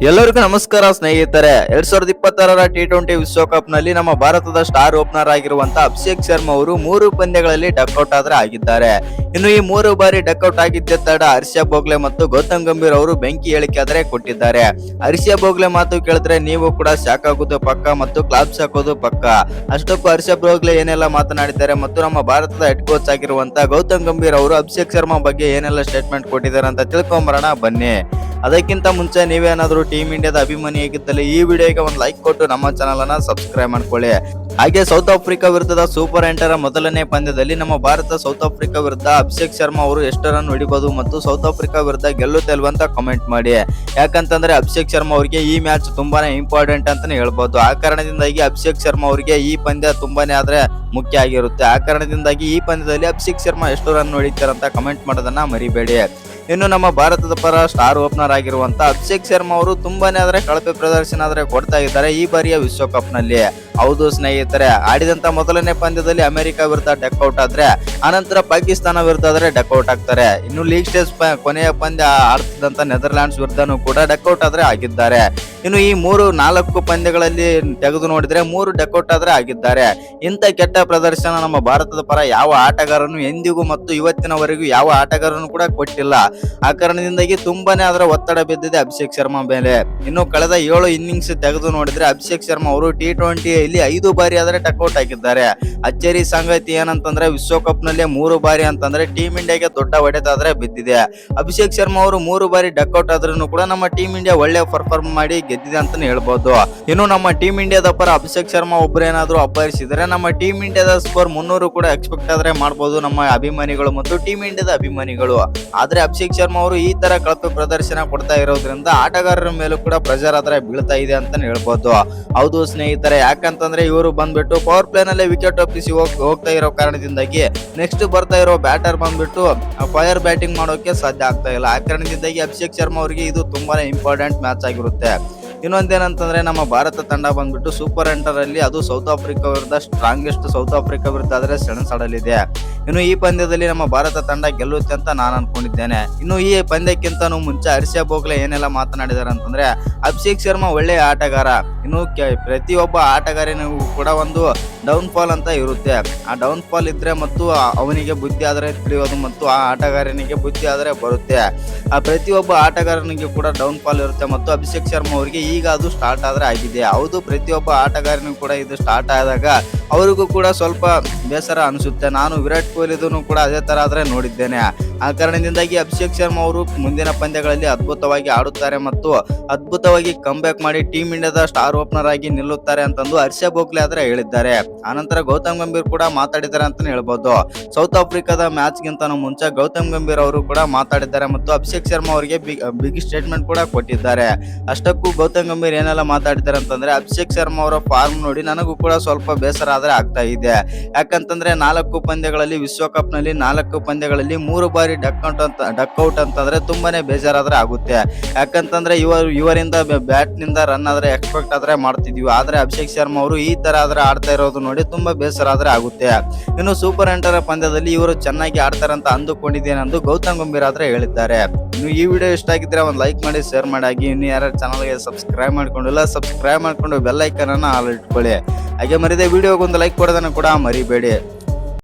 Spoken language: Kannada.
ಎಲ್ಲರಿಗೂ ನಮಸ್ಕಾರ ಸ್ನೇಹಿತರೆ. 2026ರ T20 ವಿಶ್ವಕಪ್ ನಲ್ಲಿ ನಮ್ಮ ಭಾರತದ ಸ್ಟಾರ್ ಓಪನರ್ ಆಗಿರುವಂತಹ ಅಭಿಷೇಕ್ ಶರ್ಮಾ ಅವರು 3 ಪಂದ್ಯಗಳಲ್ಲಿ ಡಕ್ಔಟ್ ಆದ್ರೆ ಆಗಿದ್ದಾರೆ. ಇನ್ನು ಈ 3 ಬಾರಿ ಡಕ್ಔಟ್ ಆಗಿದ್ದ ತಡ ಹರ್ಷ ಬೋಗ್ಲೆ ಮತ್ತು ಗೌತಮ್ ಗಂಭೀರ್ ಅವರು ಬೆಂಕಿ ಹೇಳಿಕೆ ಆದ್ರೆ ಕೊಟ್ಟಿದ್ದಾರೆ. ಹರ್ಷ ಬೋಗ್ಲೆ ಮಾತು ಕೇಳಿದ್ರೆ ನೀವು ಕೂಡ ಶಾಕ್ ಆಗೋದು ಪಕ್ಕ ಮತ್ತು ಕ್ಲಾಪ್ಸ್ ಹಾಕೋದು ಪಕ್ಕ. ಅಷ್ಟಕ್ಕೂ ಹರ್ಷ ಬೋಗ್ಲೆ ಏನೆಲ್ಲ ಮಾತನಾಡಿದ್ದಾರೆ ಮತ್ತು ನಮ್ಮ ಭಾರತದ ಹೆಡ್ ಕೋಚ್ ಆಗಿರುವಂತಹ ಗೌತಮ್ ಗಂಭೀರ್ ಅವರು ಅಭಿಷೇಕ್ ಶರ್ಮಾ ಬಗ್ಗೆ ಏನೆಲ್ಲ ಸ್ಟೇಟ್ಮೆಂಟ್ ಕೊಟ್ಟಿದ್ದಾರೆ ಅಂತ ತಿಳ್ಕೊಂಬರೋಣ ಬನ್ನಿ. ಅದಕ್ಕಿಂತ ಮುಂಚೆ ನೀವೇನಾದ್ರೂ ಟೀಮ್ ಇಂಡಿಯಾದ ಅಭಿಮಾನಿ ಆಗಿದ್ದಲ್ಲಿ ಈ ವಿಡಿಯೋಗೆ ಒಂದು ಲೈಕ್ ಕೊಟ್ಟು ನಮ್ಮ ಚಾನಲ್ ಅನ್ನ ಸಬ್ಸ್ಕ್ರೈಬ್ ಮಾಡ್ಕೊಳ್ಳಿ. ಹಾಗೆ ಸೌತ್ ಆಫ್ರಿಕಾ ವಿರುದ್ಧದ ಸೂಪರ್ 8ರ ಮೊದಲನೇ ಪಂದ್ಯದಲ್ಲಿ ನಮ್ಮ ಭಾರತ ಸೌತ್ ಆಫ್ರಿಕಾ ವಿರುದ್ಧ ಅಭಿಷೇಕ್ ಶರ್ಮಾ ಅವರು ಎಷ್ಟು ರನ್ ಹೊಡಿಬಹುದು ಮತ್ತು ಸೌತ್ ಆಫ್ರಿಕಾ ವಿರುದ್ಧ ಗೆಲ್ಲುತ್ತೆ ಅಲ್ವಾ ಅಂತ ಕಾಮೆಂಟ್ ಮಾಡಿ. ಯಾಕಂತಂದ್ರೆ ಅಭಿಷೇಕ್ ಶರ್ಮಾ ಅವರಿಗೆ ಈ ಮ್ಯಾಚ್ ತುಂಬಾನೇ ಇಂಪಾರ್ಟೆಂಟ್ ಅಂತಾನೆ ಹೇಳ್ಬಹುದು. ಆ ಕಾರಣದಿಂದಾಗಿ ಅಭಿಷೇಕ್ ಶರ್ಮಾ ಅವರಿಗೆ ಈ ಪಂದ್ಯ ತುಂಬಾನೇ ಆದ್ರೆ ಮುಖ್ಯ ಆಗಿರುತ್ತೆ. ಆ ಕಾರಣದಿಂದಾಗಿ ಈ ಪಂದ್ಯದಲ್ಲಿ ಅಭಿಷೇಕ್ ಶರ್ಮಾ ಎಷ್ಟು ರನ್ ಹೊಡಿತಾರೆ ಅಂತ ಕಮೆಂಟ್ ಮಾಡೋದನ್ನ ಮರಿಬೇಡಿ. ಇನ್ನು ನಮ್ಮ ಭಾರತದ ಪರ ಸ್ಟಾರ್ ಓಪನರ್ ಆಗಿರುವಂತ ಅಭಿಷೇಕ್ ಶರ್ಮಾ ಅವರು ತುಂಬಾನೇ ಆದ್ರೆ ಕಳಪೆ ಪ್ರದರ್ಶನ ಆದ್ರೆ ಕೊಡ್ತಾ ಇದ್ದಾರೆ ಈ ಬಾರಿಯ ವಿಶ್ವಕಪ್ ನಲ್ಲಿ. ಹೌದು ಸ್ನೇಹಿತರೆ, ಆಡಿದಂತ ಮೊದಲನೇ ಪಂದ್ಯದಲ್ಲಿ ಅಮೆರಿಕ ವಿರುದ್ಧ ಡಕ್ಔಟ್ ಆದ್ರೆ ಆನಂತರ ಪಾಕಿಸ್ತಾನ ವಿರುದ್ಧ ಆದ್ರೆ ಡಕ್ಔಟ್ ಆಗ್ತಾರೆ. ಇನ್ನು ಲೀಗ್ ಸ್ಟೇಜ್ ಕೊನೆಯ ಪಂದ್ಯ ಆಡ್ತಿದ್ದಂತ ನೆದರ್ಲ್ಯಾಂಡ್ಸ್ ವಿರುದ್ಧನೂ ಕೂಡ ಡಕ್ಔಟ್ ಆದ್ರೆ ಆಗಿದ್ದಾರೆ. ಇನ್ನು ಈ 4 ಪಂದ್ಯಗಳಲ್ಲಿ ತೆಗೆದು ನೋಡಿದ್ರೆ 3 ಡಕ್ಔಟ್ ಆದ್ರೆ ಆಗಿದ್ದಾರೆ. ಇಂಥ ಕೆಟ್ಟ ಪ್ರದರ್ಶನ ನಮ್ಮ ಭಾರತದ ಪರ ಯಾವ ಆಟಗಾರನು ಎಂದಿಗೂ ಮತ್ತು ಇವತ್ತಿನವರೆಗೂ ಯಾವ ಆಟಗಾರನು ಕೂಡ ಕೊಟ್ಟಿಲ್ಲ. ಆ ಕಾರಣದಿಂದಾಗಿ ತುಂಬಾನೇ ಅದರ ಒತ್ತಡ ಬಿದ್ದಿದೆ ಅಭಿಷೇಕ್ ಶರ್ಮಾ ಮೇಲೆ. ಇನ್ನು ಕಳೆದ 7 ಇನ್ನಿಂಗ್ಸ್ ತೆಗೆದು ನೋಡಿದ್ರೆ ಅಭಿಷೇಕ್ ಶರ್ಮಾ ಅವರು T20ಯಲ್ಲಿ 5 ಬಾರಿ ಆದ್ರೆ ಡಕ್ಔಟ್ ಆಗಿದ್ದಾರೆ. ಅಚ್ಚರಿ ಸಂಗತಿ ಏನಂತಂದ್ರೆ ವಿಶ್ವಕಪ್ ನಲ್ಲಿ 3 ಬಾರಿ ಅಂತಂದ್ರೆ ಟೀಮ್ ಇಂಡಿಯಾಗೆ ದೊಡ್ಡ ಹೊಡೆತ ಆದ್ರೆ ಬಿದ್ದಿದೆ. ಅಭಿಷೇಕ್ ಶರ್ಮಾ ಅವರು 3 ಬಾರಿ ಡಕ್ಔಟ್ ಆದ್ರೂ ಕೂಡ ನಮ್ಮ ಟೀಮ್ ಇಂಡಿಯಾ ಒಳ್ಳೆ ಪರ್ಫಾರ್ಮ್ ಮಾಡಿ ಗೆದ್ದಿದೆ ಅಂತಾನೆ ಹೇಳ್ಬಹುದು. ಇನ್ನು ನಮ್ಮ ಟೀಮ್ ಇಂಡಿಯಾದ ಪರ ಅಭಿಷೇಕ್ ಶರ್ಮಾ ಒಬ್ಬರೇನಾದ್ರೂ ಅಬ್ಬರಿಸಿದ್ರೆ ನಮ್ಮ ಟೀಮ್ ಇಂಡಿಯಾದ ಸ್ಕೋರ್ 300 ಕೂಡ ಎಕ್ಸ್ಪೆಕ್ಟ್ ಆದ್ರೆ ಮಾಡಬಹುದು ನಮ್ಮ ಅಭಿಮಾನಿಗಳು ಮತ್ತು ಟೀಮ್ ಇಂಡಿಯಾದ ಅಭಿಮಾನಿಗಳು. ಆದ್ರೆ ಅಭಿಷೇಕ್ ಶರ್ಮಾ ಅವರು ಈ ತರ ಕಳಪೆ ಪ್ರದರ್ಶನ ಕೊಡ್ತಾ ಇರೋದ್ರಿಂದ ಆಟಗಾರರ ಮೇಲೂ ಕೂಡ ಪ್ರೆಷರ್ ಆದ್ರೆ ಬೀಳ್ತಾ ಇದೆ ಅಂತಾನೆ ಹೇಳ್ಬಹುದು. ಹೌದು ಸ್ನೇಹಿತರೆ, ಯಾಕಂತಂದ್ರೆ ಇವರು ಬಂದ್ಬಿಟ್ಟು ಪವರ್ ಪ್ಲೇ ನಲ್ಲಿ ವಿಕೆಟ್ ಒಪ್ಪಿಸಿ ಹೋಗ್ತಾ ಇರೋ ಕಾರಣದಿಂದಾಗಿ ನೆಕ್ಸ್ಟ್ ಬರ್ತಾ ಇರೋ ಬ್ಯಾಟರ್ ಬಂದ್ಬಿಟ್ಟು ಫೈರ್ ಬ್ಯಾಟಿಂಗ್ ಮಾಡೋಕೆ ಸಾಧ್ಯ ಆಗ್ತಾ ಇಲ್ಲ. ಆ ಕಾರಣದಿಂದಾಗಿ ಅಭಿಷೇಕ್ ಶರ್ಮಾ ಅವರಿಗೆ ಇದು ತುಂಬಾನೇ ಇಂಪಾರ್ಟೆಂಟ್ ಮ್ಯಾಚ್ ಆಗಿರುತ್ತೆ. ಇನ್ನೊಂದೇನಂತಂದ್ರೆ ನಮ್ಮ ಭಾರತ ತಂಡ ಬಂದ್ಬಿಟ್ಟು ಸೂಪರ್ 8ರಲ್ಲಿ ಅದು ಸೌತ್ ಆಫ್ರಿಕಾ ವಿರುದ್ಧ ಸ್ಟ್ರಾಂಗೆಸ್ಟ್ ಸೌತ್ ಆಫ್ರಿಕಾ ವಿರುದ್ಧ ಆದ್ರೆ ಸೆಣಸಾಡಲಿದೆ. ಇನ್ನು ಈ ಪಂದ್ಯದಲ್ಲಿ ನಮ್ಮ ಭಾರತ ತಂಡ ಗೆಲ್ಲುತ್ತೆ ಅಂತ ನಾನು ಅನ್ಕೊಂಡಿದ್ದೇನೆ. ಇನ್ನು ಈ ಪಂದ್ಯಕ್ಕಿಂತ ಮುಂಚೆ ಹರ್ಷ ಬೋಗ್ಲೆ ಏನೆಲ್ಲ ಮಾತನಾಡಿದಾರೆ ಅಂತಂದ್ರೆ ಅಭಿಷೇಕ್ ಶರ್ಮಾ ಒಳ್ಳೆಯ ಆಟಗಾರ. ಇನ್ನು ಪ್ರತಿಯೊಬ್ಬ ಆಟಗಾರನಿಗೂ ಕೂಡ ಒಂದು ಡೌನ್ ಫಾಲ್ ಅಂತ ಇರುತ್ತೆ. ಆ ಡೌನ್ ಫಾಲ್ ಇದ್ರೆ ಮತ್ತು ಅವನಿಗೆ ಬುದ್ಧಿ ಆದ್ರೆ ತಿಳಿಯೋದು ಮತ್ತು ಆ ಆಟಗಾರನಿಗೆ ಬುದ್ಧಿ ಆದ್ರೆ ಬರುತ್ತೆ. ಆ ಪ್ರತಿಯೊಬ್ಬ ಆಟಗಾರನಿಗೆ ಕೂಡ ಡೌನ್ ಫಾಲ್ ಇರುತ್ತೆ ಮತ್ತು ಅಭಿಷೇಕ್ ಶರ್ಮಾ ಅವರಿಗೆ ಈಗ ಅದು ಸ್ಟಾರ್ಟ್ ಆದ್ರೆ ಆಗಿದೆ. ಹೌದು, ಪ್ರತಿಯೊಬ್ಬ ಆಟಗಾರನಿಗೂ ಕೂಡ ಇದು ಸ್ಟಾರ್ಟ್ ಆದಾಗ ಅವರಿಗೂ ಕೂಡ ಸ್ವಲ್ಪ ಬೇಸರ ಅನಿಸುತ್ತೆ. ನಾನು ವಿರಾಟ್ ಕೊಹ್ಲಿದೂ ಕೂಡ ಅದೇ ತರ ಆದ್ರೆ ನೋಡಿದ್ದೇನೆ. ಆ ಕಾರಣದಿಂದಾಗಿ ಅಭಿಷೇಕ್ ಶರ್ಮಾ ಅವರು ಮುಂದಿನ ಪಂದ್ಯಗಳಲ್ಲಿ ಅದ್ಭುತವಾಗಿ ಆಡುತ್ತಾರೆ ಮತ್ತು ಅದ್ಭುತವಾಗಿ ಕಂಬ್ಯಾಕ್ ಮಾಡಿ ಟೀಮ್ ಇಂಡಿಯಾದ ಸ್ಟಾರ್ ಓಪನರ್ ಆಗಿ ನಿಲ್ಲುತ್ತಾರೆ ಅಂತಂದು ಹರ್ಷ ಬೋಗ್ಲೆ ಆದ್ರೆ ಹೇಳಿದ್ದಾರೆ. ಆನಂತರ ಗೌತಮ್ ಗಂಭೀರ್ ಕೂಡ ಮಾತಾಡಿದ್ದಾರೆ ಅಂತಾನೆ ಹೇಳ್ಬೋದು. ಸೌತ್ ಆಫ್ರಿಕಾದ ಮ್ಯಾಚ್ ಗಿಂತ ಮುಂಚೆ ಗೌತಮ್ ಗಂಭೀರ್ ಅವರು ಕೂಡ ಮಾತಾಡಿದ್ದಾರೆ ಮತ್ತು ಅಭಿಷೇಕ್ ಶರ್ಮಾ ಅವರಿಗೆ ಬಿಗ್ ಸ್ಟೇಟ್ಮೆಂಟ್ ಕೂಡ ಕೊಟ್ಟಿದ್ದಾರೆ. ಅಷ್ಟಕ್ಕೂ ಗೌತಮ್ ಗಂಭೀರ್ ಏನೆಲ್ಲ ಮಾತಾಡಿದ್ದಾರೆ ಅಂತಂದ್ರೆ ಅಭಿಷೇಕ್ ಶರ್ಮಾ ಅವರ ಫಾರ್ಮ್ ನೋಡಿ ನನಗೂ ಕೂಡ ಸ್ವಲ್ಪ ಬೇಸರ ಆದ್ರೆ ಆಗ್ತಾ ಇದೆ. ಯಾಕಂತಂದ್ರೆ 4 ಪಂದ್ಯಗಳಲ್ಲಿ ವಿಶ್ವಕಪ್ ನಲ್ಲಿ 4 ಪಂದ್ಯಗಳಲ್ಲಿ 3 ಬಾರಿ ಡಕ್ಔಟ್ ಅಂತಂದ್ರೆ ತುಂಬಾನೇ ಬೇಜಾರಾದ್ರೆ ಆಗುತ್ತೆ. ಯಾಕಂತಂದ್ರೆ ಇವರಿಂದ ಬ್ಯಾಟ್ ನಿಂದ ರನ್ ಆದ್ರೆ ಎಕ್ಸ್ಪೆಕ್ಟ್ ಆದ್ರೆ ಮಾಡ್ತಿದ್ವಿ. ಆದ್ರೆ ಅಭಿಷೇಕ್ ಶರ್ಮಾ ಅವರು ಈ ತರ ಆದ್ರೆ ಆಡ್ತಾ ಇರೋದು ನೋಡಿ ತುಂಬಾ ಬೇಸರ ಆದ್ರೆ ಆಗುತ್ತೆ. ಇನ್ನು ಸೂಪರ್ 8ರ ಪಂದ್ಯದಲ್ಲಿ ಇವರು ಚೆನ್ನಾಗಿ ಆಡ್ತಾರೆ ಅಂತ ಅಂದುಕೊಂಡಿದ್ದೇನೆಂದು ಗೌತಮ್ ಗಂಭೀರ್ ಆದ್ರೆ ಹೇಳಿದ್ದಾರೆ. ಇನ್ನು ಈ ವಿಡಿಯೋ ಇಷ್ಟ ಆಗಿದ್ರೆ ಒಂದು ಲೈಕ್ ಮಾಡಿ, ಶೇರ್ ಮಾಡಿ. ಇನ್ನು ಯಾರು ಚಾನಲ್ಗೆ ಸಬ್ಸ್ಕ್ರೈಬ್ ಮಾಡ್ಕೊಂಡಿಲ್ಲ ಸಬ್ಸ್ಕ್ರೈಬ್ ಮಾಡ್ಕೊಂಡು ಬೆಲ್ ಐಕನ್ ಅನ್ನ ಆಲ್ ಇಟ್ಕೊಳ್ಳಿ. ಹಾಗೆ ಮರಿದೆ ವಿಡಿಯೋಗೆ ಒಂದು ಲೈಕ್ ಕೊಡೋದನ್ನ ಕೂಡ ಮರಿಬೇಡಿ.